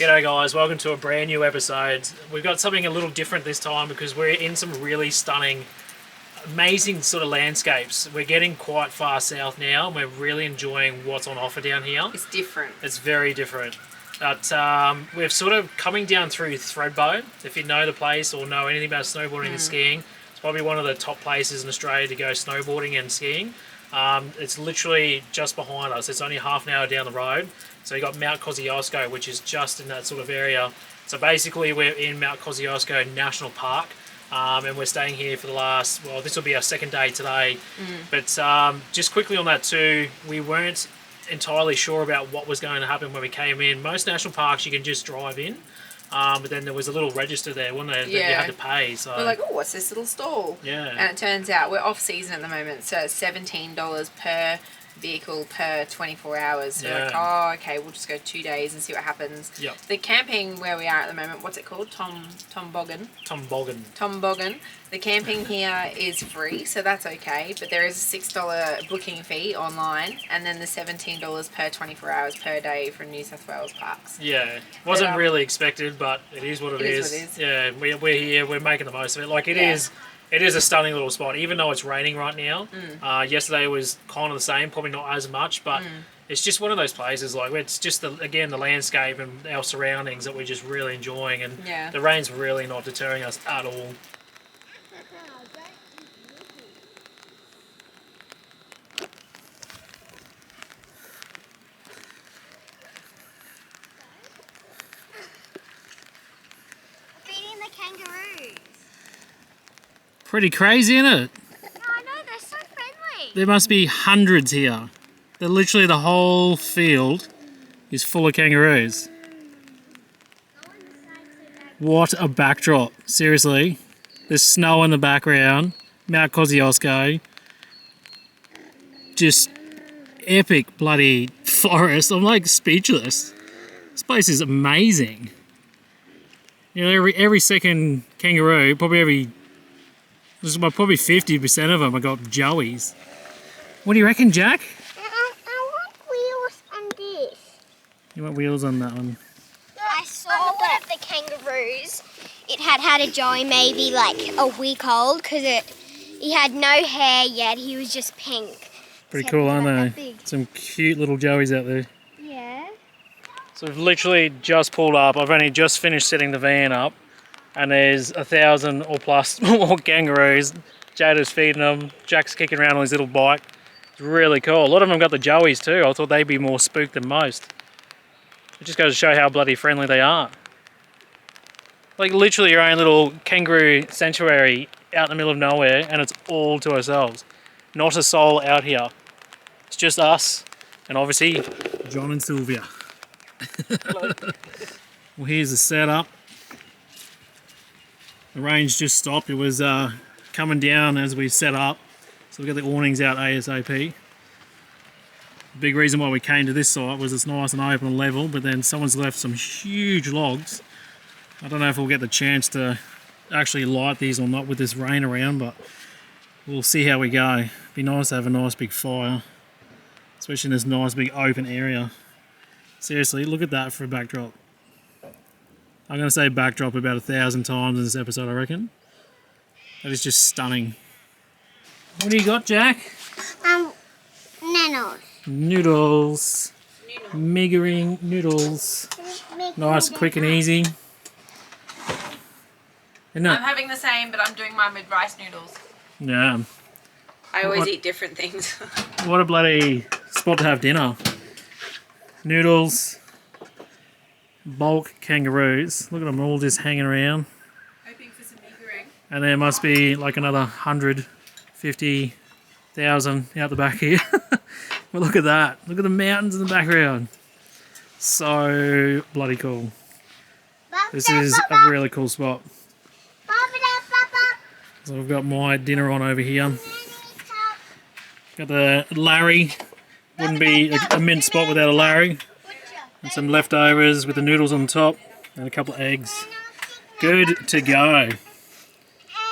G'day guys, welcome to a brand new episode. We've got something a little different this time because we're in some really stunning, amazing sort of landscapes. We're getting quite far south now and we're really enjoying what's on offer down here. It's different. It's very different. But we're sort of coming down through Thredbo. If you know the place or know anything about snowboarding and skiing, it's probably one of the top places in Australia to go snowboarding and skiing. It's literally just behind us. It's only half an hour down the road. So you got Mount Kosciuszko, which is just in that sort of area. So basically we're in Mount Kosciuszko National Park, and we're staying here for the last, well, this will be our second day today. But just quickly on that too, we weren't entirely sure about what was going to happen when we came in. Most national parks you can just drive in, but then there was a little register there, wasn't there, that you had to pay. So we're like, oh, what's this little stall? Yeah. And it turns out we're off season at the moment, so it's $17 per vehicle per 24 hours. So we're like, oh, okay, we'll just go 2 days and see what happens. Yep. The camping where we are at the moment, what's it called? Toboggan. The camping here is free, so that's okay, but there is a $6 booking fee online, and then the $17 per 24 hours per day from New South Wales parks. Yeah, wasn't really expected, but it is what it is. Yeah, we're here, we're making the most of it. Like it is a stunning little spot, even though it's raining right now. Yesterday was kind of the same, probably not as much, but it's just one of those places, like it's just, again, the landscape and our surroundings that we're just really enjoying, and the rain's really not deterring us at all. Feeding the kangaroos. Pretty crazy, isn't it? I know, they're so friendly. There must be hundreds here. They're literally, the whole field is full of kangaroos. What a backdrop, seriously. There's snow in the background, Mount Kosciuszko. Just epic bloody forest. I'm like speechless. This place is amazing. You know, every second kangaroo, probably 50% of them have got joeys. What do you reckon, Jack? I want wheels on this. You want wheels on that one? I saw one of the kangaroos. It had a joey maybe like a week old because he had no hair yet. He was just pink. Pretty cool, aren't they? Some cute little joeys out there. Yeah. So we've literally just pulled up. I've only just finished setting the van up, and there's 1,000 or plus more kangaroos. Jada's feeding them. Jack's kicking around on his little bike. It's really cool. A lot of them got the joeys too. I thought they'd be more spooked than most. It just goes to show how bloody friendly they are. Like literally your own little kangaroo sanctuary out in the middle of nowhere, and it's all to ourselves. Not a soul out here. It's just us, and obviously John and Sylvia. Well, here's the setup. The rain's just stopped. It was coming down as we set up, so we got the awnings out ASAP. The big reason why we came to this site was it's nice and open and level, but then someone's left some huge logs. I don't know if we'll get the chance to actually light these or not with this rain around, but we'll see how we go. It'd be nice to have a nice big fire, especially in this nice big open area. Seriously, look at that for a backdrop. I'm going to say backdrop about 1,000 times in this episode, I reckon. That is just stunning. What do you got, Jack? Nanos. Noodles. Meagering noodles. Nice, quick and easy. I'm having the same, but I'm doing mine with rice noodles. Yeah. I always eat different things. What a bloody spot to have dinner. Noodles. Bulk kangaroos. Look at them all just hanging around. Hoping for some meagering. And there must be like another 150,000 out the back here. But look at that. Look at the mountains in the background. So bloody cool. This is a really cool spot. So I've got my dinner on over here. Got the Larry. Wouldn't be a mint spot without a Larry. And some leftovers with the noodles on top. And a couple of eggs. Good to go.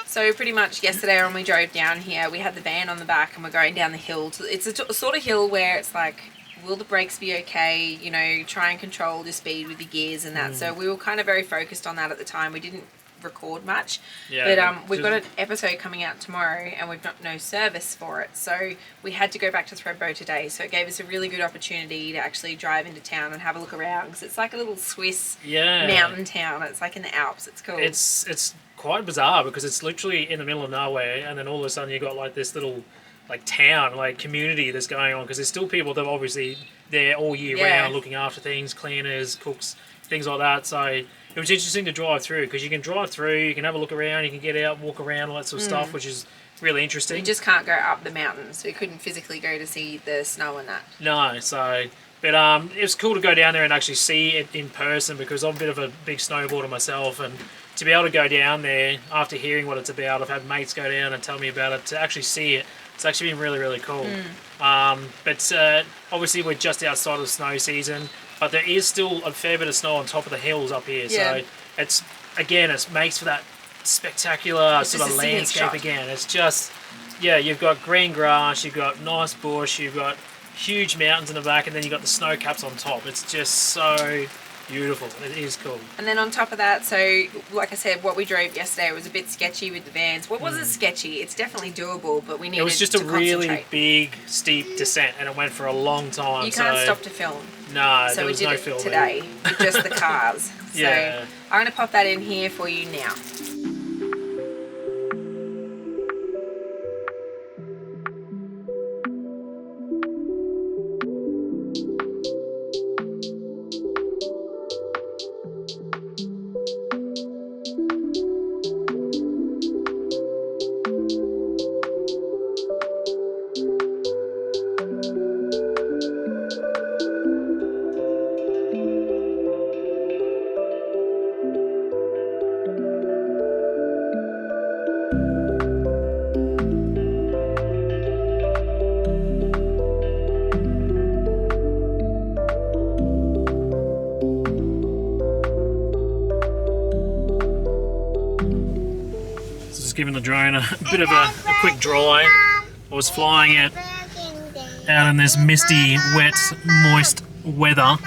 So pretty much yesterday when we drove down here, we had the van on the back and we're going down the hill. It's a sort of hill where it's like will the brakes be okay? You know, try and control your speed with your gears and that. So we were kind of very focused on that at the time. We didn't record much, but we've got an episode coming out tomorrow and we've got no service for it, so we had to go back to Thredbo today. So it gave us a really good opportunity to actually drive into town and have a look around, because it's like a little Swiss mountain town. It's like in the Alps. It's cool. It's quite bizarre because it's literally in the middle of nowhere, and then all of a sudden you got like this little like town, like community that's going on, because there's still people that are obviously there all year round looking after things, cleaners, cooks, things like that. So it was interesting to drive through, because you can drive through, you can have a look around, you can get out, walk around, all that sort of stuff, which is really interesting. You just can't go up the mountain, so you couldn't physically go to see the snow and that. No, so... But it was cool to go down there and actually see it in person, because I'm a bit of a big snowboarder myself, and to be able to go down there after hearing what it's about, I've had mates go down and tell me about it, to actually see it, it's actually been really, really cool. But obviously we're just outside of the snow season, but there is still a fair bit of snow on top of the hills up here. So it's, again, it makes for that spectacular sort of landscape again. It's just, you've got green grass, you've got nice bush, you've got huge mountains in the back, and then you've got the snow caps on top. It's just so beautiful. It is cool. And then on top of that, so like I said, what we drove yesterday was a bit sketchy with the vans. What wasn't sketchy? It's definitely doable, but we needed to It was just a really big, steep descent, and it went for a long time. You can't stop to film. No, so there was no filming. So we did it today with just the cars. So I'm going to pop that in here for you now. Giving the drone a bit of a quick dry. I was flying it out in this misty, wet, moist weather.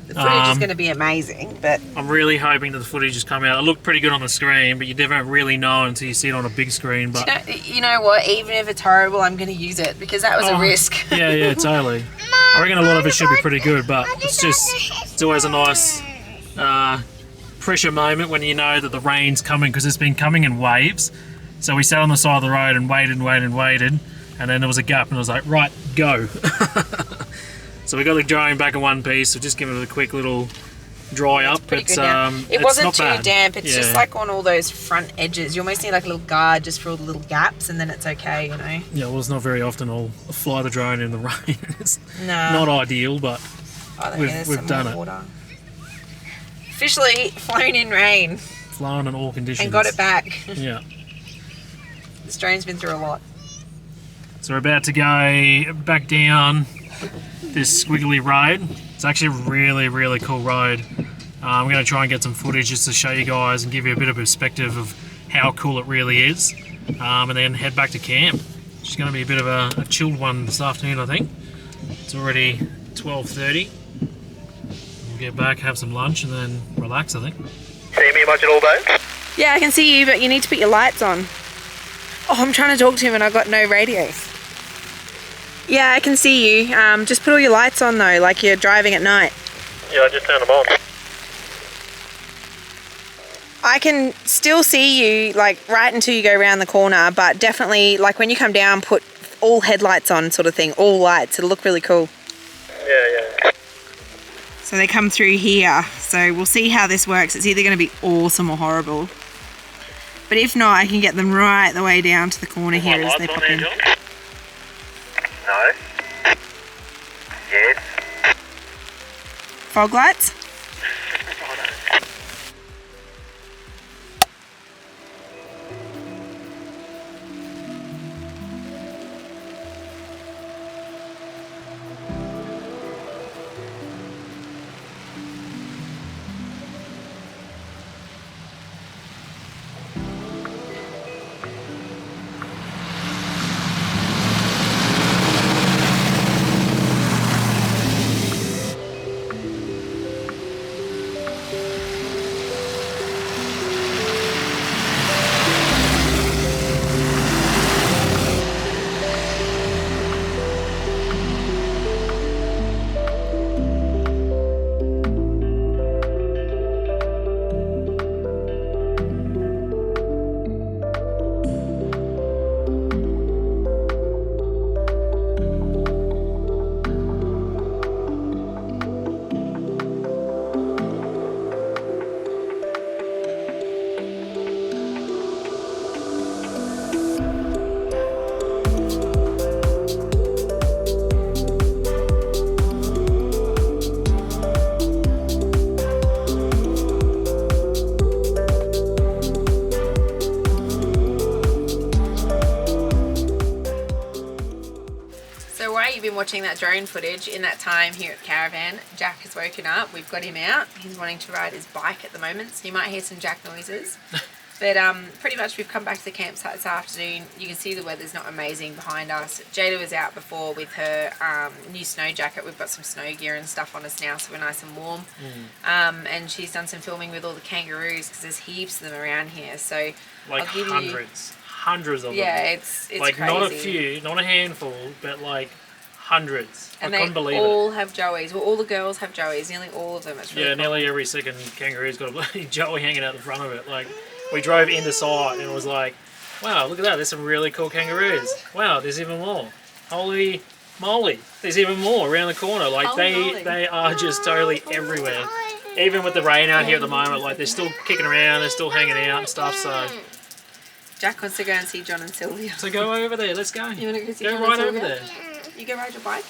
The footage is going to be amazing, but I'm really hoping that the footage has come out. It looked pretty good on the screen, but you never really know until you see it on a big screen. But you know what? Even if it's horrible, I'm going to use it, because that was a risk. Yeah, totally. I reckon a lot of it should be pretty good, but it's always a nice pressure moment when you know that the rain's coming, because it's been coming in waves. So we sat on the side of the road and waited, and then there was a gap, and I was like, right, go. So we got the drone back in one piece, so just give it a quick little dry up. It wasn't too damp, it's just like on all those front edges. You almost need like a little guard just for all the little gaps, and then it's okay, you know. Yeah, well, it's not very often I'll fly the drone in the rain. It's not ideal, but we've done it. Water. Officially flown in rain. Flown in all conditions. And got it back. Yeah. This drone's been through a lot. So we're about to go back down this squiggly road. It's actually a really, really cool road. I'm going to try and get some footage just to show you guys and give you a bit of perspective of how cool it really is. And then head back to camp. It's going to be a bit of a chilled one this afternoon, I think. It's already 12:30. We'll get back, have some lunch, and then relax, I think. See me much at all, though? Yeah, I can see you, but you need to put your lights on. Oh, I'm trying to talk to him and I've got no radio. Yeah, I can see you. Just put all your lights on though, like you're driving at night. Yeah, I just turned them on. I can still see you, like, right until you go around the corner, but definitely, like, when you come down, put all headlights on, sort of thing. All lights. It'll look really cool. Yeah. So they come through here. So we'll see how this works. It's either going to be awesome or horrible. But if not, I can get them right the way down to the corner here as they pop in. No. Yes. Fog lights? watching that drone footage, in that time here at the caravan, Jack has woken up. We've got him out. He's wanting to ride his bike at the moment, so you might hear some Jack noises. But pretty much we've come back to the campsite this afternoon. You can see the weather's not amazing behind us. Jada was out before with her new snow jacket. We've got some snow gear and stuff on us now, so we're nice and warm. And she's done some filming with all the kangaroos because there's heaps of them around here. So like I'll give hundreds of them. Yeah, it's like crazy. Not a few, not a handful, but like hundreds. And I couldn't believe they all have joeys. Well, all the girls have joeys. Nearly all of them. It's really cool. Nearly every second kangaroo's got a bloody joey hanging out the front of it. Like, we drove into sight and it was like, wow, look at that, there's some really cool kangaroos. Wow, there's even more. Holy moly, there's even more around the corner. Like, they are just totally everywhere. Even with the rain out here at the moment, like, they're still kicking around, they're still hanging out and stuff, so. Jack wants to go and see John and Sylvia. So go over there, let's go. You want to go see Go John right and over Sylvia? there. You go ride your bike?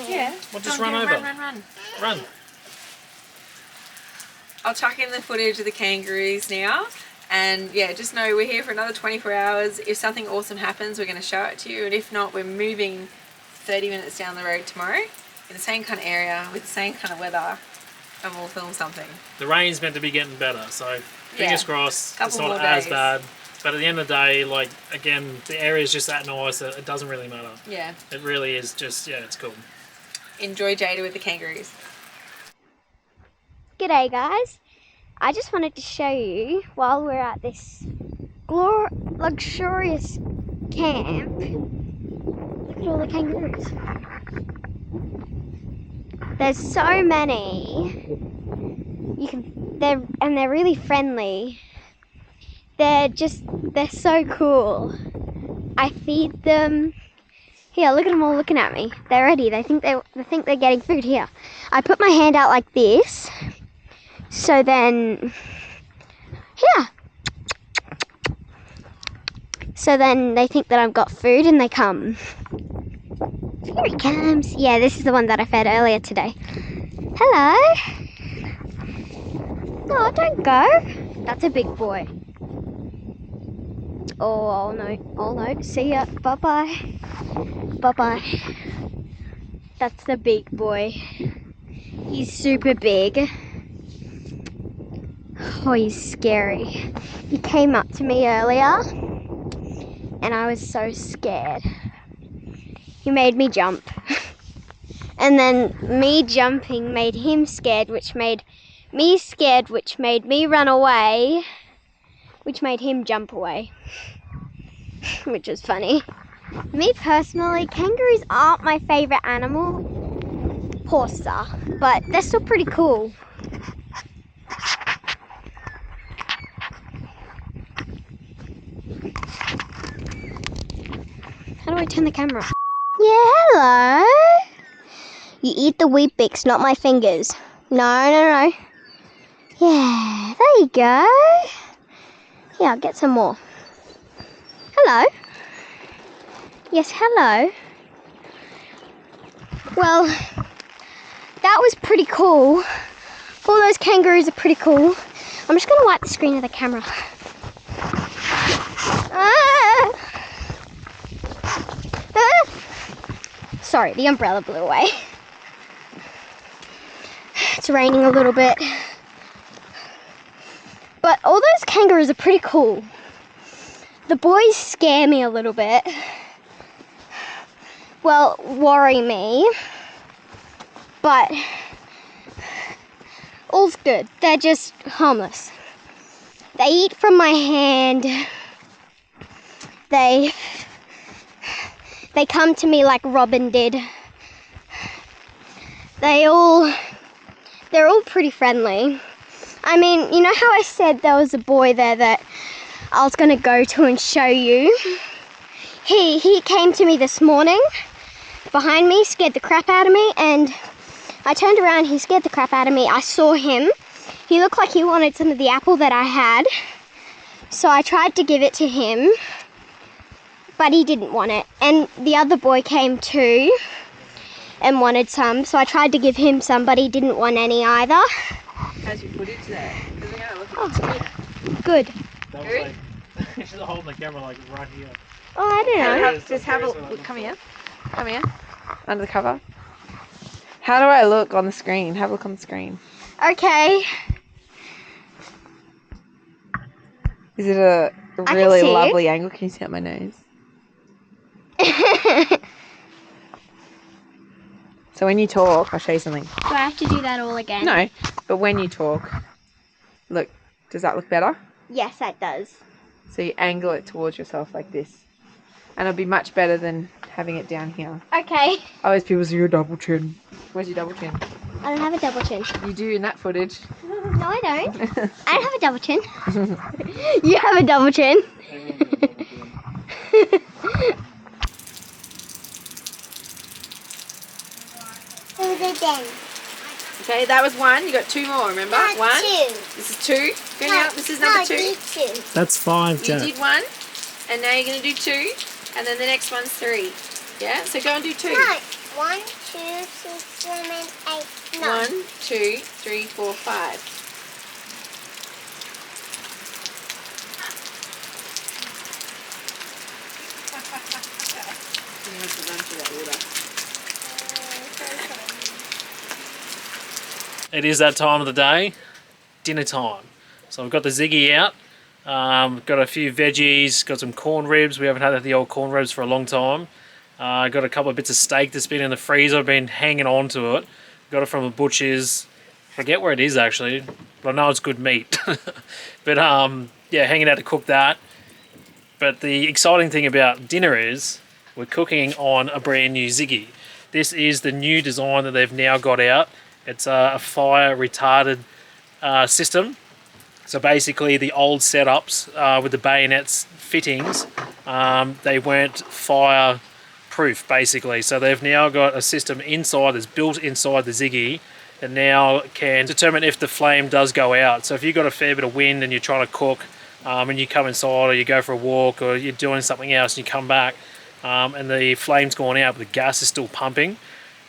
Yeah. Well, just run over. Run. I'll chuck in the footage of the kangaroos now. And yeah, just know we're here for another 24 hours. If something awesome happens, we're going to show it to you. And if not, we're moving 30 minutes down the road tomorrow in the same kind of area with the same kind of weather. And we'll film something. The rain's meant to be getting better, so fingers crossed it's not more as days. bad. But at the end of the day, like, again, the area is just that nice that it doesn't really matter. Yeah. It really is just, yeah, it's cool. Enjoy Jada with the kangaroos. G'day guys, I just wanted to show you while we're at this luxurious camp. Look at all the kangaroos. There's so many. They're really friendly. They're so cool. I feed them. Here, look at them all looking at me. They're ready. They think they're getting food. Here, I put my hand out like this. So then, here. So then they think that I've got food and they come. Here he comes. Yeah, this is the one that I fed earlier today. Hello. No, don't go. That's a big boy. Oh no. See ya. Bye-bye. Bye-bye. That's the big boy. He's super big. Oh, he's scary. He came up to me earlier and I was so scared. He made me jump. And then me jumping made him scared, which made me scared, which made me run away, which made him jump away. Which was funny. Me personally, kangaroos aren't my favourite animal. Horses are, but they're still pretty cool. How do I turn the camera? Yeah, hello. You eat the wheat bix, not my fingers. No. Yeah, there you go. Yeah, I'll get some more. Hello. Yes, hello. Well, that was pretty cool. All those kangaroos are pretty cool. I'm just going to wipe the screen of the camera. Sorry, the umbrella blew away. It's raining a little bit. But all those kangaroos are pretty cool. The boys scare me a little bit. Well, worry me. But all's good. They're just harmless. They eat from my hand. They come to me like Robin did. They're all pretty friendly. I mean, you know how I said there was a boy there that I was going to go to and show you? He came to me this morning, behind me, scared the crap out of me, and I turned around, he scared the crap out of me. I saw him. He looked like he wanted some of the apple that I had, so I tried to give it to him, but he didn't want it. And the other boy came too and wanted some, so I tried to give him some, but he didn't want any either. How's your footage there? Because I'm going to look at the screen. Good. That was like, she's holding the camera like right here. Oh, I don't know. Just have a look. Come here. Come here. Under the cover. How do I look on the screen? Have a look on the screen. Okay. Is it a really lovely angle? Can you see up my nose? So when you talk, I'll show you something. Do I have to do that all again? No, but when you talk, look, does that look better? Yes, that does. So you angle it towards yourself like this. And it'll be much better than having it down here. Okay. Always people see your double chin. Where's your double chin? I don't have a double chin. You do in that footage. No, I don't. I don't have a double chin. You have a double chin. Okay, that was one. You got two more, remember? No, one. two. This is two. Go now. This is number two. Two. That's 5, You Jack. did one, and now you're going to do two, and then the next one's 3. Yeah, so go and do 2. No. 1, 2, 6, 7, 8, 9. 1, 2, 3, 4, 5. It is that time of the day, dinner time. So we've got the Ziggy out, got a few veggies, got some corn ribs. We haven't had the old corn ribs for a long time. Got a couple of bits of steak that's been in the freezer. I've been hanging on to it. Got it from a butcher's. Forget where it is actually, but I know it's good meat. But yeah, hanging out to cook that. But the exciting thing about dinner is we're cooking on a brand new Ziggy. This is the new design that they've now got out. It's a fire retarded system. So basically the old setups with the bayonets fittings, they weren't fire proof basically. So they've now got a system inside that's built inside the Ziggy that now can determine if the flame does go out. So if you've got a fair bit of wind and you're trying to cook and you come inside or you go for a walk or you're doing something else and you come back and the flame's gone out but the gas is still pumping,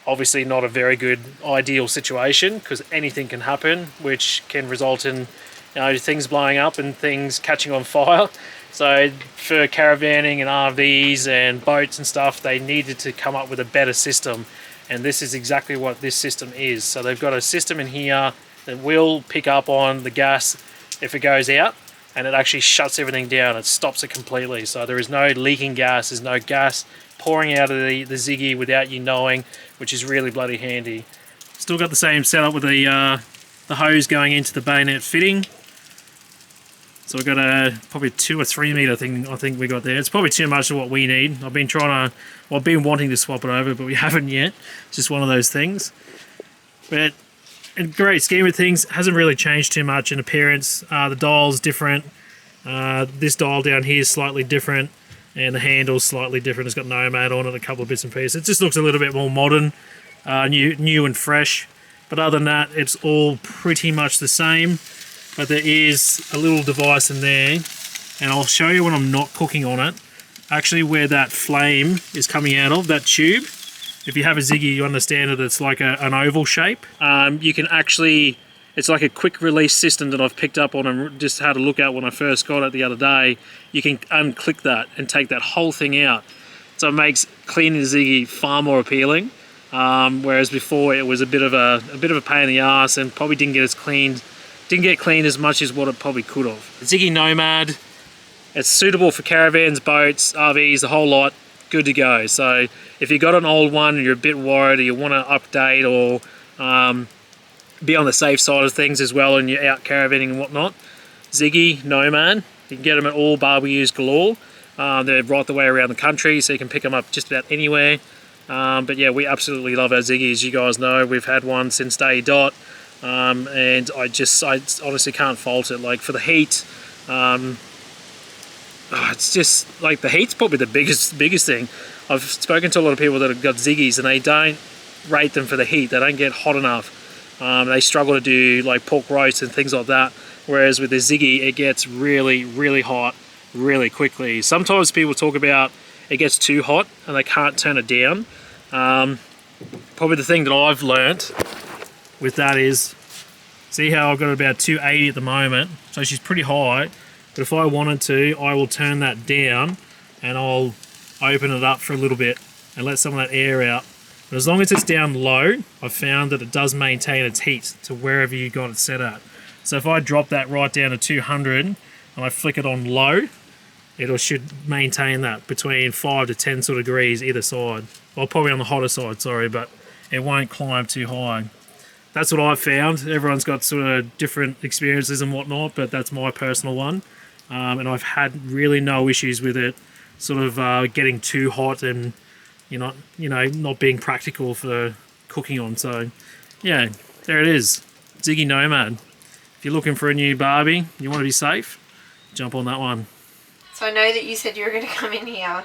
obviously not a very good ideal situation because anything can happen which can result in things blowing up and things catching on fire. So for caravanning and RVs and boats and stuff, they needed to come up with a better system, and this is exactly what this system is. So they've got a system in here that will pick up on the gas if it goes out, and it actually shuts everything down. It stops it completely. So there is no leaking gas, there's no gas pouring out of the Ziggy without you knowing, which is really bloody handy. Still got the same setup with the hose going into the bayonet fitting. So we've got a probably 2 or 3 meter thing. I think we got there. It's probably too much of what we need. I've been wanting to swap it over, but we haven't yet. It's just one of those things. But in the great scheme of things, it hasn't really changed too much in appearance. The dial's different. This dial down here is slightly different, and the handle's slightly different. It's got Nomad on it, a couple of bits and pieces. It just looks a little bit more modern, new and fresh. But other than that, it's all pretty much the same. But there is a little device in there, and I'll show you when I'm not cooking on it, actually where that flame is coming out of, that tube. If you have a Ziggy, you understand that it's like an oval shape. You can actually, it's like a quick release system that I've picked up on and just had a look at when I first got it the other day. You can unclick that and take that whole thing out. So it makes cleaning the Ziggy far more appealing. Whereas before it was a bit of a pain in the ass and probably didn't get cleaned as much as what it probably could have. Ziggy Nomad, it's suitable for caravans, boats, RVs, the whole lot, good to go. So if you've got an old one and you're a bit worried or you want to update or be on the safe side of things as well and you're out caravanning and whatnot, Ziggy Nomad, you can get them at all barbecues galore. They're right the way around the country, so you can pick them up just about anywhere. But yeah, we absolutely love our Ziggies. You guys know we've had one since day dot. And I honestly can't fault it. Like for the heat, it's just like the heat's probably the biggest thing. I've spoken to a lot of people that have got Ziggies and they don't rate them for the heat. They don't get hot enough. They struggle to do like pork roast and things like that. Whereas with the Ziggy, it gets really, really hot really quickly. Sometimes people talk about it gets too hot and they can't turn it down. Probably the thing that I've learnt with that is, see how I've got about 280 at the moment, so she's pretty high, but if I wanted to, I will turn that down and I'll open it up for a little bit and let some of that air out, But as long as it's down low, I've found that it does maintain its heat to wherever you got it set at. So if I drop that right down to 200 and I flick it on low, it should maintain that between 5 to 10 sort of degrees either side. Well, probably on the hotter side, sorry, but it won't climb too high. That's what I've found. Everyone's got sort of different experiences and whatnot, but that's my personal one. And I've had really no issues with it sort of getting too hot and not being practical for cooking on. So yeah, there it is. Ziggy Nomad. If you're looking for a new Barbie, you want to be safe, jump on that one. So I know that you said you were going to come in here,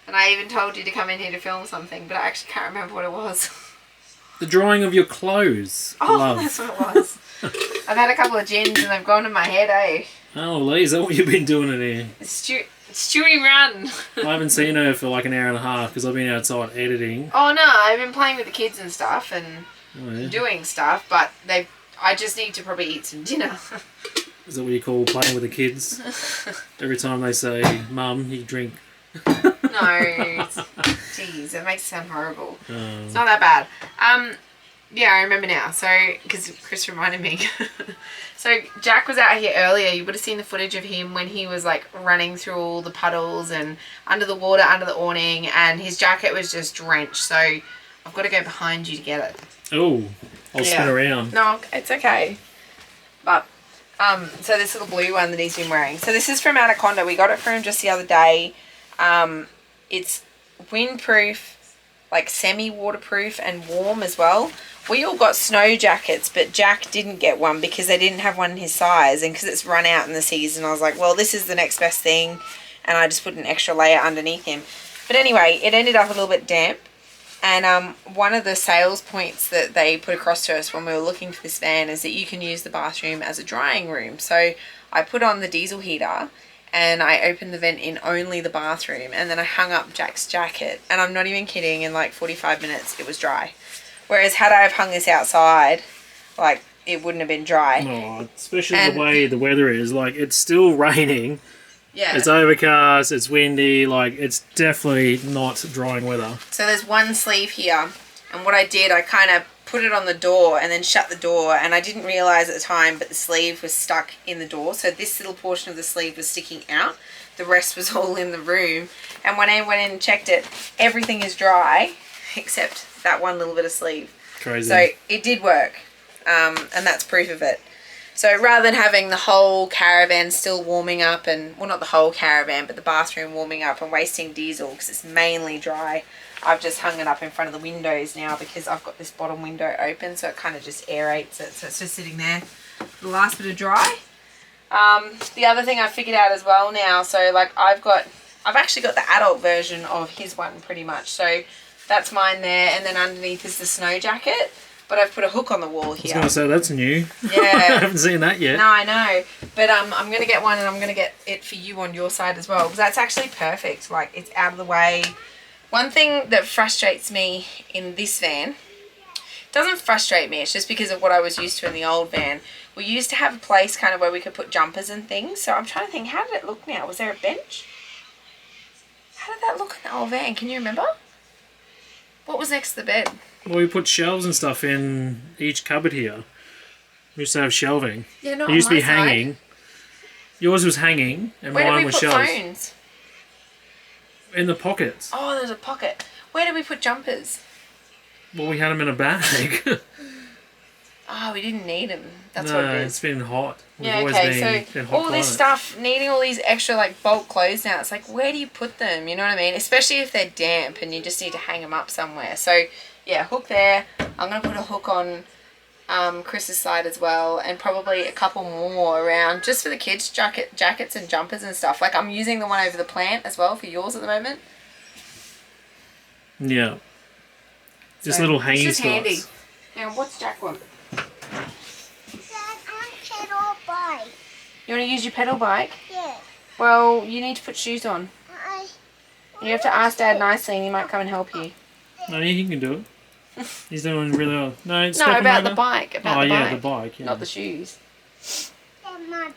and I even told you to come in here to film something, but I actually can't remember what it was. The drawing of your clothes. Oh, love. that's what it was. I've had a couple of gins and they've gone to my head, eh? Oh, Lee, is that what you've been doing in here? Stewie run. I haven't seen her for like an hour and a half because I've been outside editing. Oh no, I've been playing with the kids and stuff and doing stuff, but I just need to probably eat some dinner. Is that what you call playing with the kids? Every time they say, Mum, you drink. No, jeez, it makes it sound horrible. It's not that bad. Yeah, I remember now. So, because Chris reminded me. So Jack was out here earlier. You would have seen the footage of him when he was like running through all the puddles and under the water, under the awning, and his jacket was just drenched. So I've got to go behind you to get it. Oh, I'll spin around. No, it's okay. But so this little blue one that he's been wearing. So this is from Anaconda. We got it from him just the other day. It's windproof, like semi-waterproof and warm as well. We all got snow jackets, but Jack didn't get one because they didn't have one in his size, and because it's run out in the season, I was like, well, this is the next best thing, and I just put an extra layer underneath him. But anyway, it ended up a little bit damp, and one of the sales points that they put across to us when we were looking for this van is that you can use the bathroom as a drying room. So I put on the diesel heater, and I opened the vent in only the bathroom, and then I hung up Jack's jacket, and I'm not even kidding, in like 45 minutes it was dry. Whereas had I have hung this outside, like, it wouldn't have been dry. Oh, especially the way the weather is. Like, it's still raining. Yeah. It's overcast, it's windy, like, it's definitely not drying weather. So there's one sleeve here, and what I did, I kind of put it on the door and then shut the door, and I didn't realise at the time, but the sleeve was stuck in the door. So this little portion of the sleeve was sticking out. The rest was all in the room. And when I went in and checked it, everything is dry except that one little bit of sleeve. Crazy. So it did work, and that's proof of it. So rather than having the whole caravan still warming up, and well, not the whole caravan, but the bathroom warming up and wasting diesel because it's mainly dry, I've just hung it up in front of the windows now because I've got this bottom window open, so it kind of just aerates it. So it's just sitting there, the last bit of dry. The other thing I figured out as well now, so like I've actually got the adult version of his one pretty much. So that's mine there, and then underneath is the snow jacket. But I've put a hook on the wall here. I was going to say, that's new. Yeah. I haven't seen that yet. No, I know. But I'm going to get one, and I'm going to get it for you on your side as well, because that's actually perfect. Like, it's out of the way. One thing that frustrates me in this van, doesn't frustrate me, it's just because of what I was used to in the old van. We used to have a place kind of where we could put jumpers and things. So I'm trying to think, how did it look now? Was there a bench? How did that look in the old van? Can you remember? What was next to the bed? Well, we put shelves and stuff in each cupboard here. We used to have shelving. Yeah, not it used to be on my side. hanging. Yours was hanging, and Where mine did we was put shelves. phones? In the pockets. Oh, there's a pocket. Where did we put jumpers? Well, we had them in a bag. Oh, we didn't need them. That's no, what it is. it's been hot. We've Yeah, always okay, been so hot all this climate. stuff, needing all these extra like bulk clothes now, it's like, where do you put them? You know what I mean? Especially if they're damp and you just need to hang them up somewhere. So yeah, hook there. I'm going to put a hook on Chris's side as well, and probably a couple more around just for the kids' jackets and jumpers and stuff. Like, I'm using the one over the plant as well for yours at the moment. Yeah. Just So, little hanging it's just handy. spots. Now, what's Jack want? Dad, I pedal bike. You want to use your pedal bike? Yeah. Well, you need to put shoes on. You have to ask Dad nicely, and he might come and help you. No, he can do it. He's doing really well. No, No, about the bike. Oh, About the bike. yeah, the bike. Yeah. Not the shoes.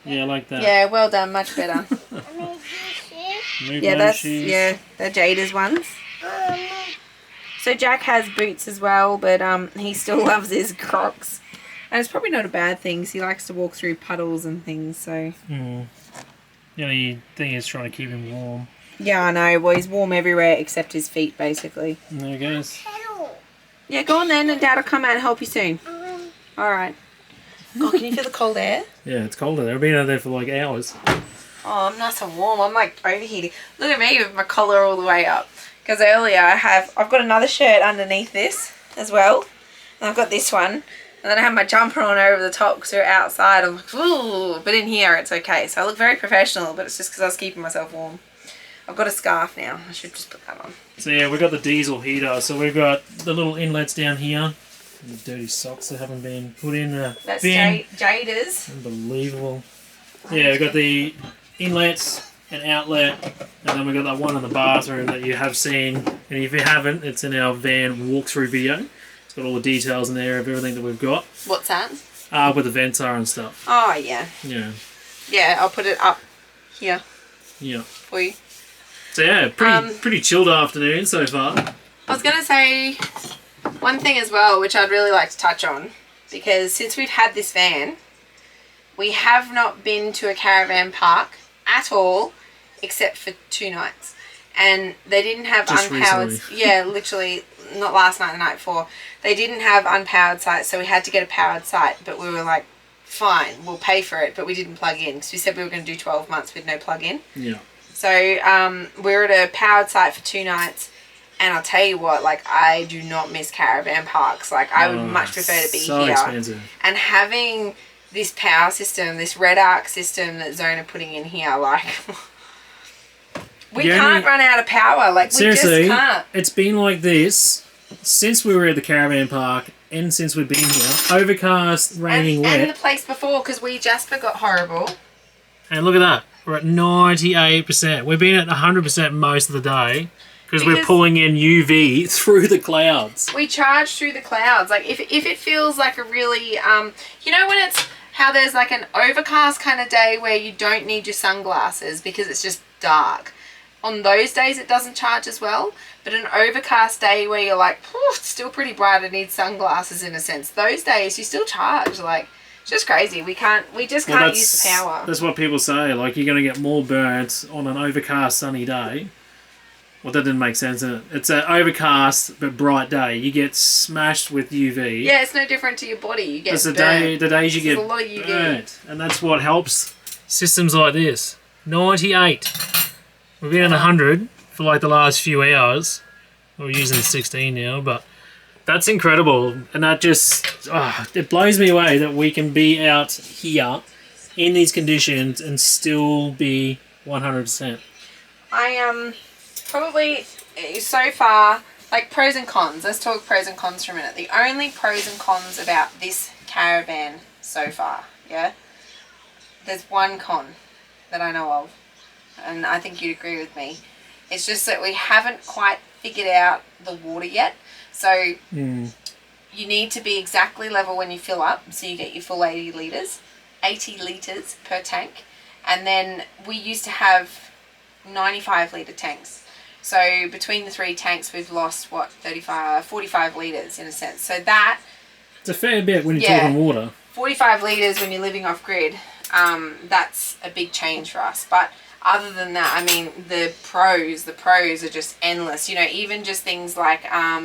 Yeah, like that. Yeah, well done. Much better. Move Yeah, those that's shoes. yeah, they're Jada's ones. So Jack has boots as well, but he still loves his Crocs. And it's probably not a bad thing, because he likes to walk through puddles and things, so... The only thing is trying to keep him warm. Yeah, I know. Well, he's warm everywhere except his feet, basically. And there he goes. Yeah, go on then, and Dad will come out and help you soon. Alright. Oh, can you feel the cold air? Yeah, it's colder there. I've been out there for like hours. Oh, I'm nice and warm. I'm like overheating. Look at me with my collar all the way up. Because earlier I've got another shirt underneath this as well. And I've got this one. And then I have my jumper on over the top because we're outside. I'm like, ooh. But in here it's okay. So I look very professional, but it's just because I was keeping myself warm. I've got a scarf now. I should just put that on. So yeah, we've got the diesel heater. So we've got the little inlets down here. The dirty socks that haven't been put in the That's bin. Jada's. Unbelievable. Yeah, we've got the inlets and outlet, and then we've got that one in the bathroom that you have seen. And if you haven't, it's in our van walkthrough video. It's got all the details in there of everything that we've got. What's that? Where the vents are and stuff. Oh, yeah. Yeah. Yeah, I'll put it up here Yeah. for you. So yeah, pretty chilled afternoon so far. I was going to say one thing as well, which I'd really like to touch on, because since we've had this van, we have not been to a caravan park at all, except for 2 nights. And they didn't have Just unpowered... recently. Yeah, literally, not last night, the night before. They didn't have unpowered sites, so we had to get a powered site. But we were like, fine, we'll pay for it, but we didn't plug in, because we said we were going to do 12 months with no plug-in. Yeah. So we're at a powered site for 2 nights, and I'll tell you what, like, I do not miss caravan parks. Like, I would much prefer to be so here. Expensive. And having this power system, this red arc system that Zone are putting in here, like, we can't run out of power. Like, seriously, we just can't. It's been like this since we were at the caravan park and since we've been here. Overcast, raining, wet. And the place before, because Jasper got horrible. And look at that. We're at 98%. We've been at 100% most of the day because we're pulling in UV through the clouds. We charge through the clouds. Like, if it feels like a really, you know when it's how there's like an overcast kind of day where you don't need your sunglasses because it's just dark. On those days it doesn't charge as well. But an overcast day where you're like, it's still pretty bright, I need sunglasses in a sense. Those days you still charge. Like, it's just crazy. We just can't use the power. That's what people say. Like, you're going to get more burnt on an overcast sunny day. Well, that didn't make sense, did it? It's an overcast but bright day. You get smashed with UV. Yeah, it's no different to your body. You get That's the burnt. the days you There's get a lot of UV. burnt. And that's what helps systems like this. 98. We've been at 100 for like the last few hours. We're using 16 now, but that's incredible. And that just, it blows me away that we can be out here in these conditions and still be 100%. I probably so far, like, pros and cons. Let's talk pros and cons for a minute. The only pros and cons about this caravan so far, yeah, there's one con that I know of, and I think you'd agree with me. It's just that we haven't quite figured out the water yet. So you need to be exactly level when you fill up, so you get your full 80 litres per tank. And then we used to have 95 litre tanks. So between the 3 tanks we've lost, what, 45 litres in a sense. So that... It's a fair bit when you're talking water. 45 litres when you're living off grid, that's a big change for us. But other than that, I mean, the pros are just endless. You know, even just things like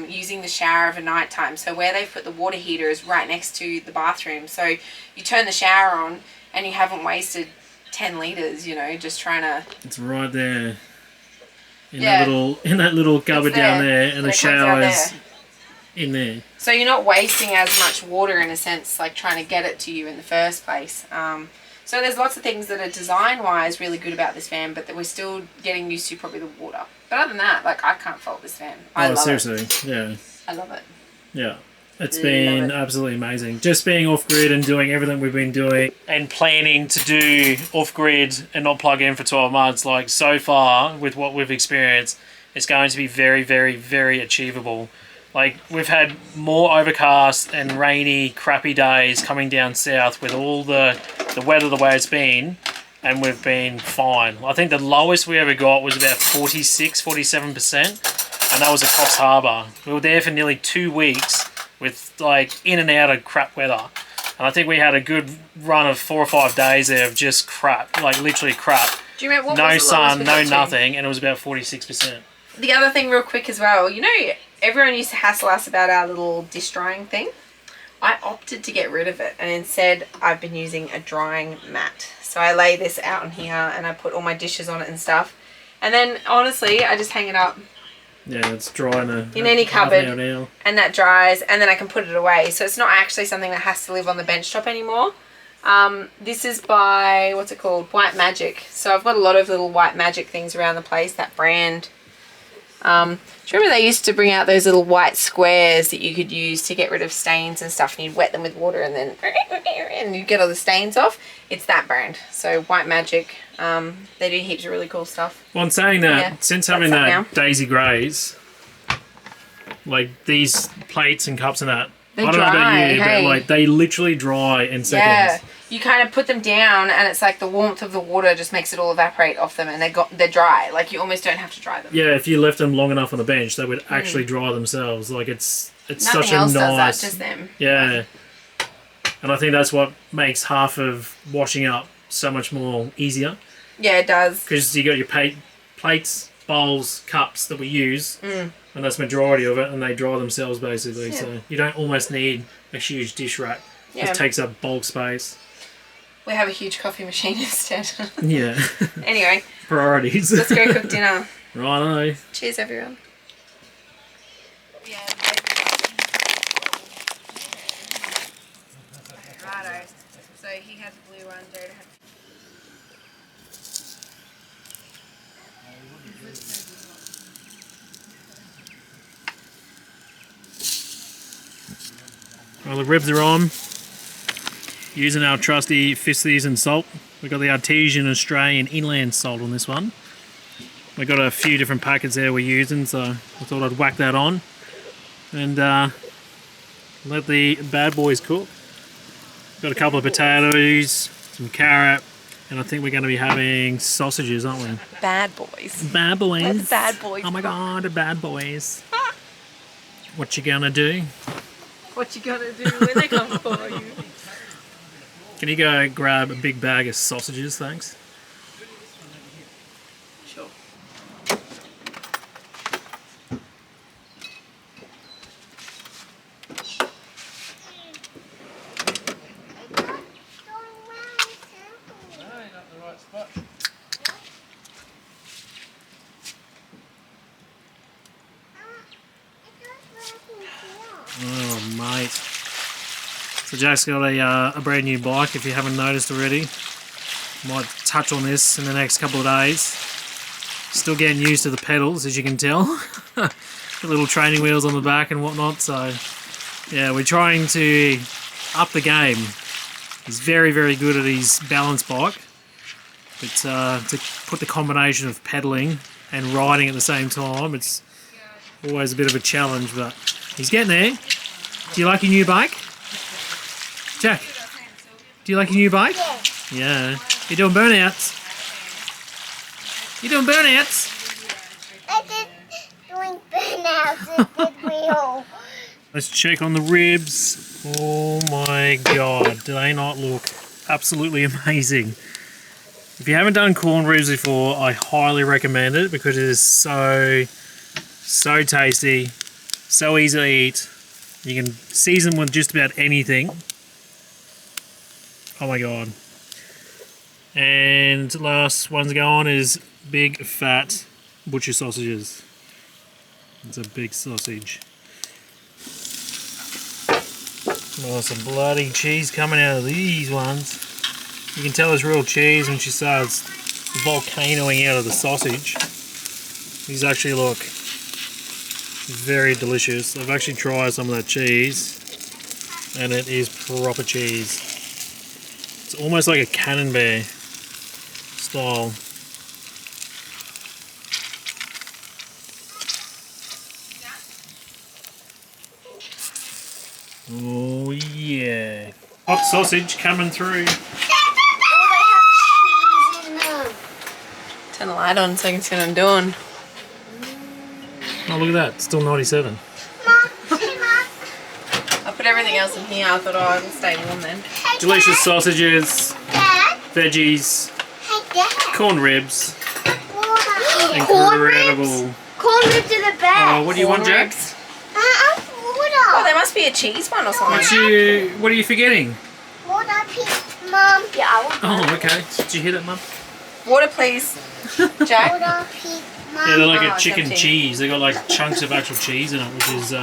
using the shower of a night time. So where they've put the water heater is right next to the bathroom. So you turn the shower on and you haven't wasted 10 litres, you know, just trying to... It's right there. In that little cupboard down there, and the shower's in there. So you're not wasting as much water in a sense, like trying to get it to you in the first place. So there's lots of things that are design-wise really good about this van, but that we're still getting used to probably the water. But other than that, like, I can't fault this van. I love it. Seriously, yeah. I love it. Yeah. It's been absolutely amazing. Just being off-grid and doing everything we've been doing and planning to do off-grid and not plug in for 12 months, like, so far with what we've experienced, it's going to be very, very, very achievable. Like, we've had more overcast and rainy, crappy days coming down south with all the weather the way it's been, and we've been fine. I think the lowest we ever got was about 46, 47%. and that was at Coffs Harbour. We were there for nearly 2 weeks with like in and out of crap weather. And I think we had a good run of 4 or 5 days there of just crap, like literally crap. Do you remember what no was the sun, no lowest nothing, and it was about 46%. The other thing real quick as well, you know, everyone used to hassle us about our little dish drying thing. I opted to get rid of it, and instead I've been using a drying mat. So I lay this out on here and I put all my dishes on it and stuff. And then honestly, I just hang it up. Yeah, it's dry in any cupboard, now. And that dries, and then I can put it away. So it's not actually something that has to live on the bench top anymore. This is by, what's it called? White Magic. So I've got a lot of little White Magic things around the place, that brand. Do you remember they used to bring out those little white squares that you could use to get rid of stains and stuff, and you'd wet them with water and then and you'd get all the stains off? It's that brand. So White Magic. They do heaps of really cool stuff. Well, I'm saying that since having that Daisy Greys, like these plates and cups and that, I don't know about you, but like they literally dry in seconds. Yeah, you kind of put them down and it's like the warmth of the water just makes it all evaporate off them, and they're dry. Like you almost don't have to dry them. Yeah, if you left them long enough on the bench, they would actually dry themselves. Like it's Nothing such a else nice. does that, just them. Yeah, and I think that's what makes half of washing up so much more easier. Yeah, it does. Because you got your plates, bowls, cups that we use, and that's majority of it, and they dry themselves basically. Yeah. So you don't almost need a huge dish rack. It just takes up bulk space. We have a huge coffee machine instead. Yeah. Anyway. Priorities. Let's go cook dinner. Righto. Cheers, everyone. Righto. So he has a blue one, Jared has. Well, the ribs are on. Using our trusty fish seasoned salt. We've got the artesian Australian inland salt on this one. We've got a few different packets there we're using, so I thought I'd whack that on and let the bad boys cook. Got a couple of potatoes, some carrot, and I think we're going to be having sausages, aren't we? Bad boys. Bad boys. That's bad boys. Oh my god, bad boys. What you gonna do? What you gonna do when they come for you? Can you go grab a big bag of sausages, thanks? Sure. Oh, mate. So Jack's got a brand new bike, if you haven't noticed already. Might touch on this in the next couple of days. Still getting used to the pedals, as you can tell. The little training wheels on the back and whatnot, so yeah, we're trying to up the game. He's very, very good at his balance bike, but to put the combination of pedaling and riding at the same time, it's always a bit of a challenge, but he's getting there. Do you like your new bike? Jack, do you like your new bike? Yeah. You're doing burnouts. You're doing burnouts. I did doing burnouts with the wheel. Let's check on the ribs. Oh my god, do they not look absolutely amazing? If you haven't done corn ribs before, I highly recommend it because it is so tasty, so easy to eat. You can season with just about anything. Oh my god. And the last one's going is big fat butcher sausages. It's a big sausage. Oh, some bloody cheese coming out of these ones. You can tell it's real cheese when she starts volcanoing out of the sausage. These actually look very delicious. I've actually tried some of that cheese and it is proper cheese. It's almost like a Camembert style. Oh yeah. Hot sausage coming through. Turn the light on so I can see what I'm doing. Oh, look at that. Still 97. Mom, hey, Mom. I put everything else in here. I thought, oh, I can stay warm then. Hey, Delicious Dad. sausages, Dad. veggies, Hey, Dad. corn ribs. Water. Incredible. Corn ribs are the best. Oh, what do you want, Jack? Oh, there must be a cheese one or something. What are you forgetting? Water, please, Mom. Yeah, I want Oh, okay. Did you hear that, Mum? Water, please. Jack? water, please, Mom. Yeah, they're like Oh, a it's chicken empty. cheese. They got like chunks of actual cheese in it, which is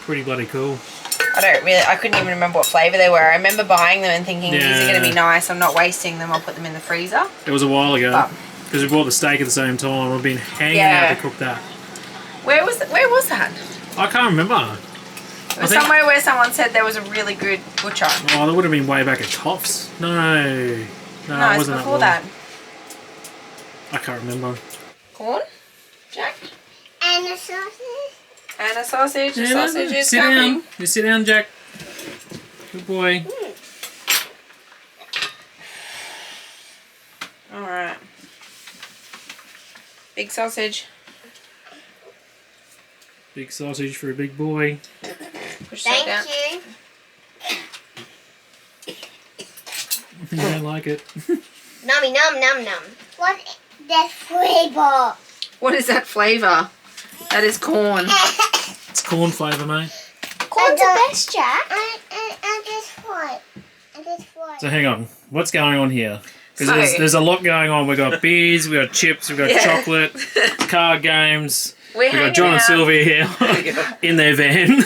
pretty bloody cool. I couldn't even remember what flavour they were. I remember buying them and thinking, these are going to be Yeah. nice. I'm not wasting them. I'll put them in the freezer. It was a while ago Oh. because we bought the steak at the same time. We've been hanging Yeah. out to cook that. Where was that? I can't remember. It was somewhere where someone said there was a really good butcher. Oh, that would have been way back at Toffs. No, No, it it's wasn't before that. that. I can't remember. Corn? Jack? And the sausage. And a sausage. The Yeah, sausage is sit coming. down. You sit down, Jack. Good boy. Alright. Big sausage. Big sausage for a big boy. Push that down. Thank you. I don't like it. Nummy, num. What is the flavor? What is that flavour? That is corn. It's corn flavour, mate. Corn's the best, Jack. I just want. So hang on. What's going on here? Because So- there's a lot going on. We've got beers, we've got chips, we've got Yeah. chocolate, card games. We've We've got John and Sylvia here in their van.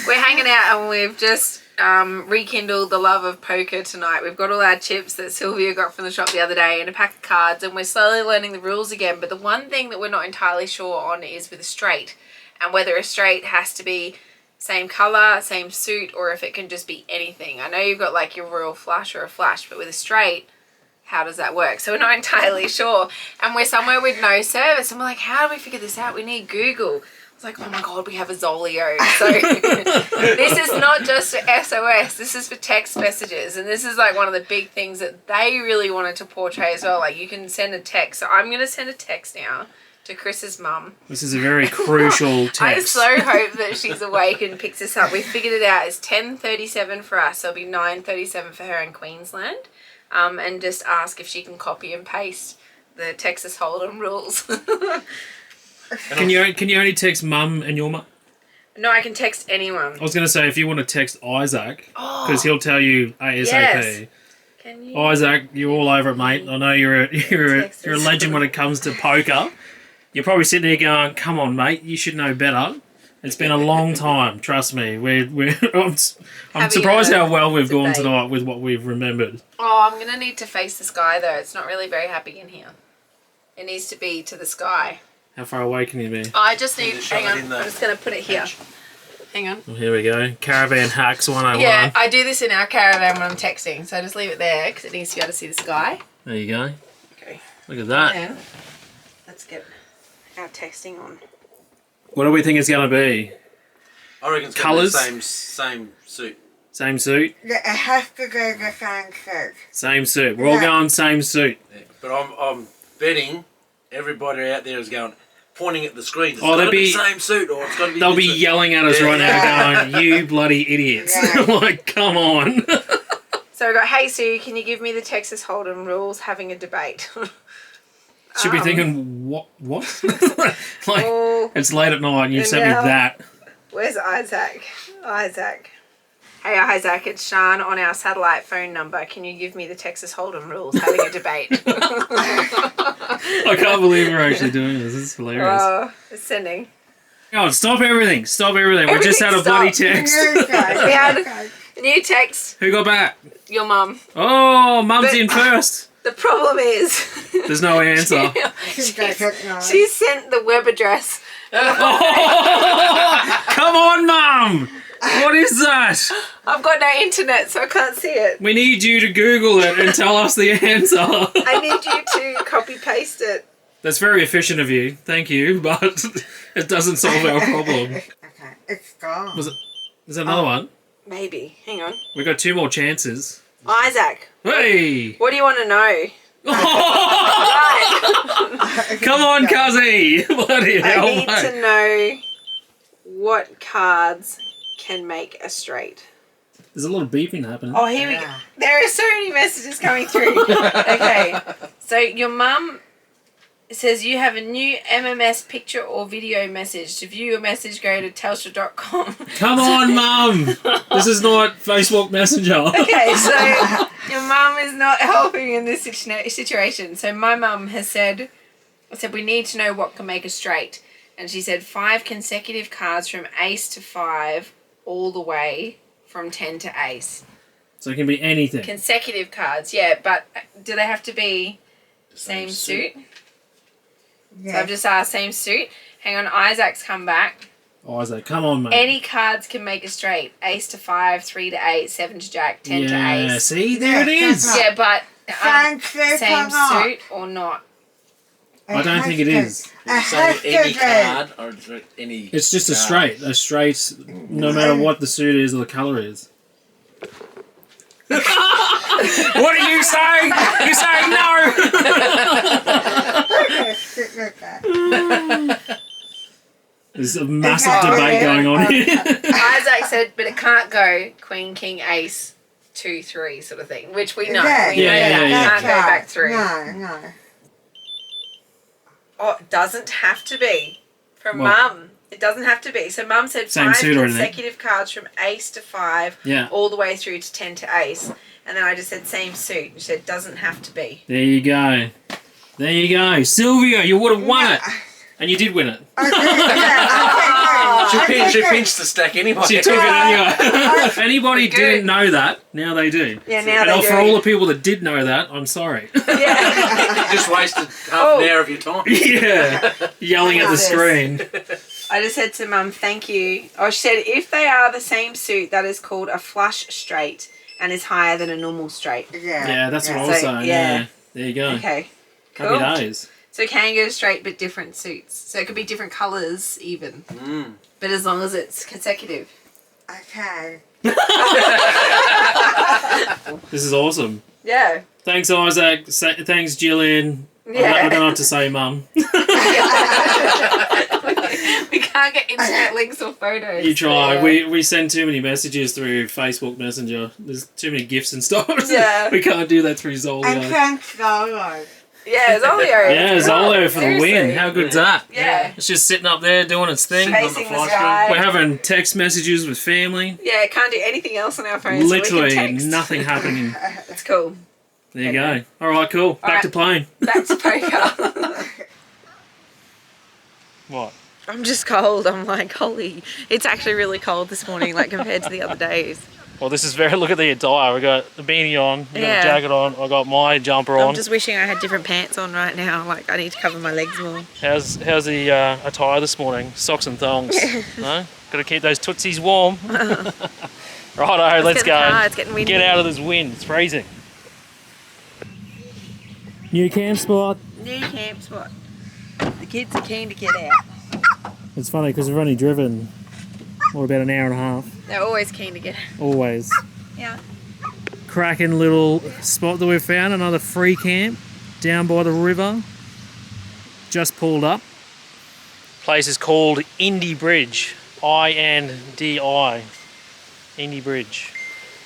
We're hanging out and we've just rekindled the love of poker tonight. We've got all our chips that Sylvia got from the shop the other day and a pack of cards, and we're slowly learning the rules again. But the one thing that we're not entirely sure on is with a straight, and whether a straight has to be same colour, same suit, or if it can just be anything. I know you've got like your royal flush or a flash, but with a straight, how does that work? So we're not entirely sure. And we're somewhere with no service. And we're like, how do we figure this out? We need Google. It's like, oh my God, we have a Zolio. So this is not just for SOS. This is for text messages. And this is like one of the big things that they really wanted to portray as well. Like you can send a text. So I'm going to send a text now to Chris's mum. This is a very crucial text. I so hope that she's awake and picks this up. We figured it out. It's 10:37 for us. So it'll be 9:37 for her in Queensland. And just ask if she can copy and paste the Texas Hold'em rules. Can you only text mum and your mum? No, I can text anyone. I was going to say if you want to text Isaac, because he'll tell you ASAP. Yes. Can you? Isaac, you're all over it, mate. I know you're a legend when it comes to poker. You're probably sitting there going, "Come on, mate, you should know better." It's been a long time, trust me. I'm surprised how well we've gone tonight with what we've remembered. Oh, I'm gonna need to face the sky though. It's not really very happy in here. It needs to be to the sky. How far away can you be? I just need. Hang on. I'm just gonna put it here. Hang on. Well, here we go. Caravan Hacks 101. Yeah, I do this in our caravan when I'm texting, so I just leave it there because it needs to be able to see the sky. There you go. Okay. Look at that. Then let's get our texting on. What do we think it's going to be? I reckon it's Colours? got the same suit. Same suit? It has to go the same suit. Same suit. We're all going same suit. Yeah. But I'm betting everybody out there is going, pointing at the screen. It's Oh, got they'll to be be- the same suit or it's got to be They'll this be suit. yelling at us Yeah. right now going, you bloody idiots. Yeah. Like, come on. So we got, hey Sue, can you give me the Texas Hold'em rules? Having a debate. Should be thinking, what? Like, Oh, it's late at night and you've And sent me now- that. where's Isaac? Isaac. Hey Isaac, it's Sean on our satellite phone number. Can you give me the Texas Hold'em rules? Having a debate. I can't believe we're actually doing this. This is hilarious. Oh, it's sending. Oh, stop everything. Stop everything. We just had a Everything bloody stopped. text. We had a new text. Who got back? Your mum. Oh, mum's But- in first. The problem is, There's no answer. she sent the web address. Come on, mum. What is that? I've got no internet, so I can't see it. We need you to Google it and tell us the answer. I need you to copy paste it. That's very efficient of you. Thank you, but it doesn't solve our problem. Okay, it's gone. Was it? Is that another one? Maybe. Hang on. We've got 2 more chances. Isaac, Hey! what do you want to know? Right. Come on, Cuzzy! Bloody hell, I need mate. to know what cards can make a straight. There's a lot of beeping happening. Oh, here we go. There are so many messages coming through. Okay, so your mum says you have a new MMS picture or video message. To view your message, go to telstra.com. Come on, Mum! This is not Facebook Messenger. Okay, so your mum is not helping in this situation. So my mum has said, we need to know what can make a straight. And she said 5 consecutive cards from ace to 5 all the way from 10 to ace. So it can be anything. Consecutive cards, yeah, but do they have to be same suit? Yeah. So I've just asked same suit. Hang on, Isaac's come back. Isaac, come on, mate. Any cards can make a straight. Ace to 5, 3 to 8, 7 to jack, 10 to ace. Yeah, see? There it is. Yeah, but Same suit same or not? suit or not? I don't think it is. Say any card or is it any. It's just a card? straight. A straight, no matter what the suit is or the colour is. What are you saying? You saying no? There's a massive debate going on here. Isaac said, but it can't go queen, king, ace, 2, 3 sort of thing, which we know. Yeah, We know yeah, that. yeah. Can't go back through. No. Oh, it doesn't have to be. From What? Mum. It doesn't have to be. So Mum said Same 5 suit or anything? consecutive cards from ace to 5 Yeah. all the way through to 10 to ace. And then I just said same suit. She said doesn't have to be. There you go. There you go. Sylvia, you would have won it. And you did win it. She pinched the stack anyway. She took it anyway. If anybody didn't know that, now they do. Yeah, now And they do. for all the people that did know that, I'm sorry. Yeah. You just wasted half an hour of your time. Yeah. Yelling at the screen. I just said to Mum, thank you. Oh, she said if they are the same suit, that is called a flush straight and is higher than a normal straight. Yeah, that's what I was So, saying. yeah. Yeah. There you go. Okay. Cool. Happy days. So it can go straight but different suits. So it could be different colours even. But as long as it's consecutive. Okay. This is awesome. Yeah. Thanks, Isaac. Thanks, Jillian. Yeah. I don't know what to say, Mum. We can't get internet links or photos. You try. Yeah. We send too many messages through Facebook Messenger. There's too many gifts and stuff. Yeah. We can't do that through And Zolio. thanks, Lolo. Yeah, Zolio. Yeah, Zolio for the win. Seriously. How good's that? Yeah. It's just sitting up there doing its thing. Facing the We're sky. having text messages with family. Yeah, can't do anything else on our phones. So we Literally can text. nothing happening. It's cool. There you go. All right, cool. Back right. to playing. Back to poker. What? I'm just cold. I'm like, holy. It's actually really cold this morning, like compared to the other days. Well, this is very. Look at the attire. We got the beanie on. You got Yeah. the jacket on. I got my jumper on. I'm just wishing I had different pants on right now. Like, I need to cover my legs more. How's the attire this morning? Socks and thongs. No? Got to keep those tootsies warm. Righto, let's get the go. car, it's getting windy. Get out of this wind. It's freezing. New camp spot. New camp spot. The kids are keen to get out. It's funny because we've only driven about an hour and a half. They're always keen to get out. Always. Yeah. Cracking little spot that we've found. Another free camp down by the river. Just pulled up. Place is called Indi Bridge. I-N-D-I. Indi Bridge.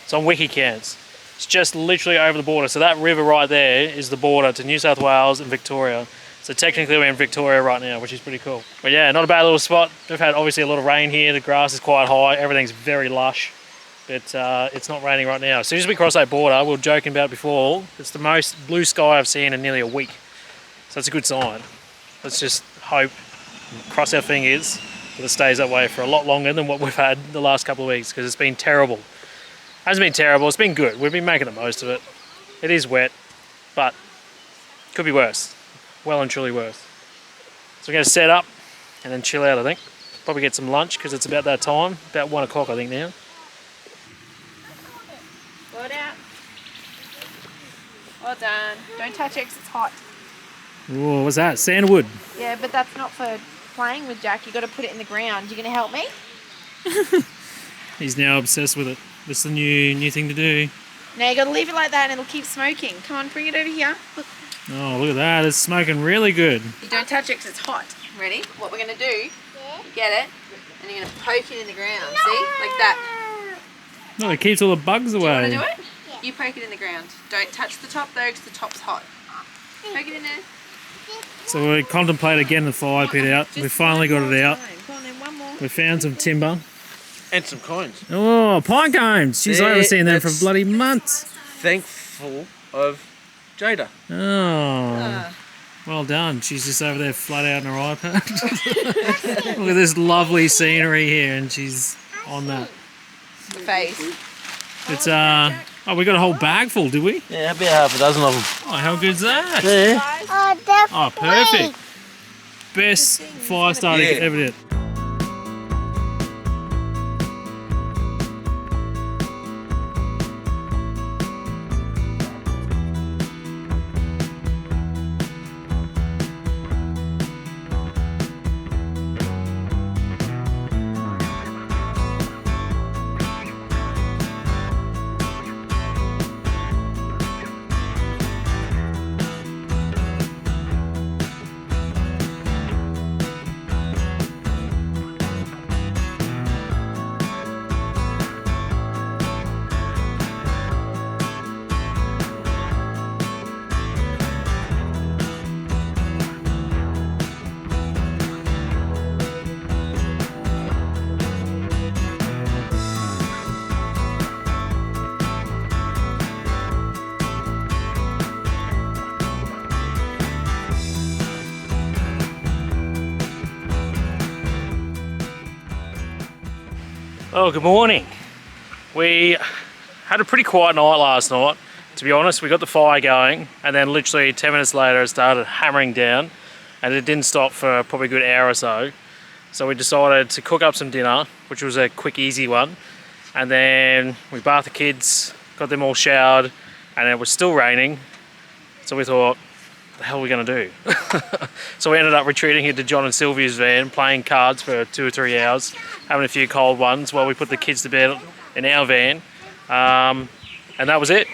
It's on Wikicamps. It's just literally over the border. So that river right there is the border to New South Wales and Victoria. So technically we're in Victoria right now, which is pretty cool. But yeah, not a bad little spot. We've had obviously a lot of rain here. The grass is quite high. Everything's very lush. But it's not raining right now. As soon as we cross that border, we were joking about it before, it's the most blue sky I've seen in nearly a week. So it's a good sign. Let's just hope, cross our fingers, that it stays that way for a lot longer than what we've had the last couple of weeks, because it's been terrible. It hasn't been terrible, it's been good. We've been making the most of it. It is wet, but could be worse. Well and truly worse. So we're going to set up and then chill out, I think. Probably get some lunch because it's about that time. About 1 o'clock, I think, now. Float out. Well done. Don't touch it 'cause it's hot. Whoa, what's that? Sandwood. Yeah, but that's not for playing with, Jack. You got to put it in the ground. You going to help me? He's now obsessed with it. This is the new thing to do. No, you got to leave it like that and it'll keep smoking. Come on, bring it over here. Look. Oh, look at that. It's smoking really good. You don't touch it because it's hot. Ready? What we're going to do, you get it, and you're going to poke it in the ground. See? Like that. No, it keeps all the bugs Do you away. want to do it? Yeah. You poke it in the ground. Don't touch the top though because the top's hot. Poke it in there. So we contemplate getting the fire pit out. We finally got it out. Go on then, one more. We found some timber. And some coins. Oh, pine cones! She's There, overseen them for that's- bloody months. Thankful of Jada. Oh, well done. She's just over there flat out in her iPad. Look at this lovely scenery here, and she's on that. The face. It's oh, we got a whole bag full, did we? Yeah, about half a dozen of them. Oh, how good's that? Yeah. Oh, that's Oh, perfect. Best fire starter you Yeah. could ever did. Oh, good morning. We had a pretty quiet night last night. To be honest, we got the fire going and then literally 10 minutes later it started hammering down and it didn't stop for probably a good hour or so. So we decided to cook up some dinner, which was a quick, easy one. And then we bathed the kids, got them all showered, and it was still raining. So we thought, what the hell are we going to do? So we ended up retreating into John and Sylvia's van, playing cards for 2 or 3 hours, having a few cold ones while we put the kids to bed in our van. And that was it.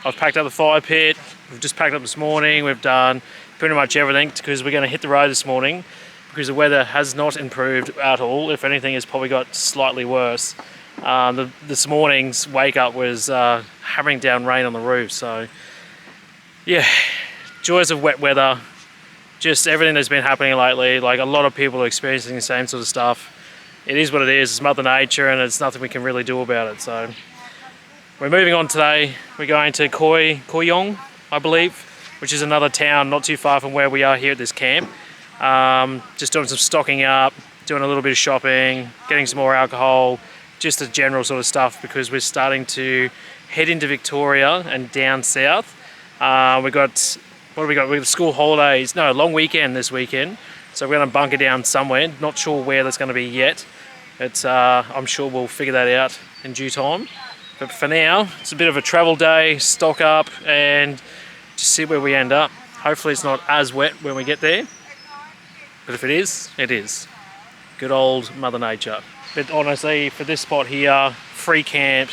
I've packed up the fire pit. We've just packed up this morning. We've done pretty much everything because we're going to hit the road this morning because the weather has not improved at all. If anything, it's probably got slightly worse. This morning's wake up was hammering down rain on the roof. So yeah, joys of wet weather. Just everything that's been happening lately. Like a lot of people are experiencing the same sort of stuff. It is what it is. It's Mother Nature and it's nothing we can really do about it. So we're moving on today. We're going to Koyong, I believe, which is another town not too far from where we are here at this camp. Just doing some stocking up, doing a little bit of shopping, getting some more alcohol, just the general sort of stuff because we're starting to head into Victoria and down south. We got, what have we got? We got school holidays, no, long weekend this weekend. So we're going to bunker down somewhere. Not sure where that's going to be yet. It's, I'm sure we'll figure that out in due time. But for now, it's a bit of a travel day, stock up and just see where we end up. Hopefully it's not as wet when we get there. But if it is, it is. Good old Mother Nature. But honestly, for this spot here, free camp,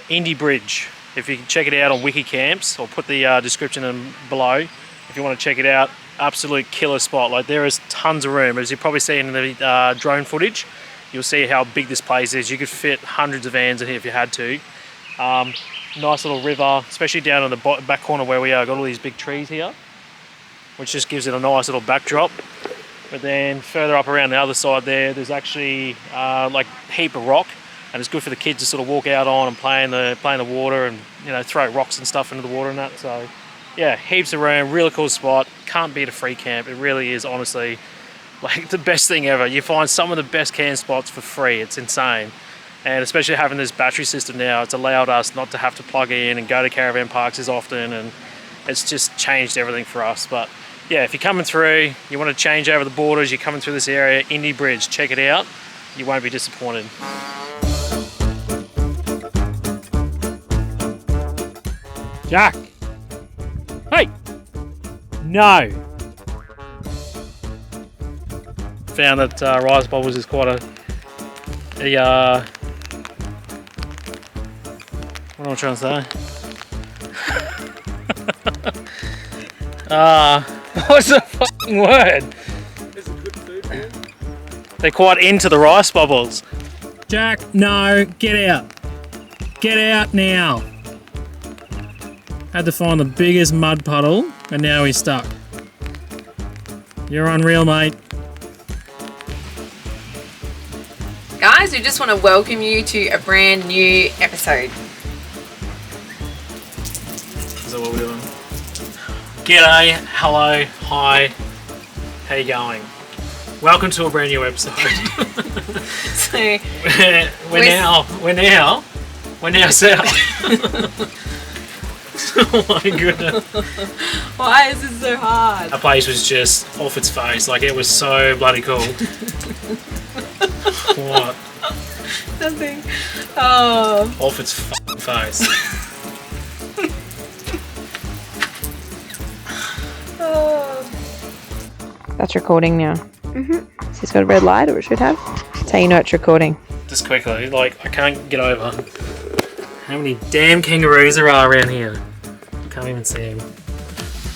Indi Bridge. If you can check it out on Wikicamps, I'll put the description in below. If you want to check it out, absolute killer spot. Like there is tons of room. As you've probably seen in the drone footage, you'll see how big this place is. You could fit hundreds of vans in here if you had to. Nice little river, especially down in the back corner where we are. Got all these big trees here, which just gives it a nice little backdrop. But then further up around the other side there's actually like a heap of rock, and it's good for the kids to sort of walk out on and play in the water and, you know, throw rocks and stuff into the water and that. So yeah, heaps of room, really cool spot. Can't beat a free camp. It really is honestly like the best thing ever. You find some of the best camp spots for free. It's insane. And especially having this battery system now, it's allowed us not to have to plug in and go to caravan parks as often, and it's just changed everything for us. But yeah, if you're coming through, you want to change over the borders, you're coming through this area, Indi Bridge, check it out. You won't be disappointed. Jack! Hey! No! Found that rice bubbles is quite a what am I trying to say? What's the fucking word? They're quite into the rice bubbles. Jack, no, get out. Get out now. Had to find the biggest mud puddle and now he's stuck. You're unreal, mate. Guys, we just want to welcome you to a brand new episode. Is that what we're doing? G'day, hello, hi, how you going? Welcome to a brand new episode. So we're now south. Oh my goodness. why is this so hard? That place was just off its face, like it was so bloody cool. What? Nothing. Oh. Off its fucking face. That's recording now. So it's got a red light, or it should have. That's how you know it's recording. Just quickly, like I can't get over how many damn kangaroos there are around here. Can't even see them.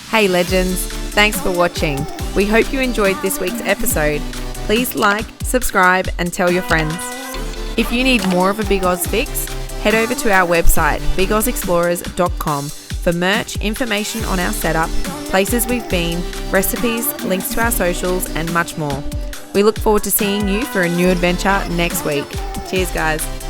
Hey legends, thanks for watching. We hope you enjoyed this week's episode. Please like, subscribe and tell your friends. If you need more of a Big Oz fix, head over to our website bigozexplorers.com for merch, information on our setup, places we've been, recipes, links to our socials and much more. We look forward to seeing you for a new adventure next week. Cheers guys.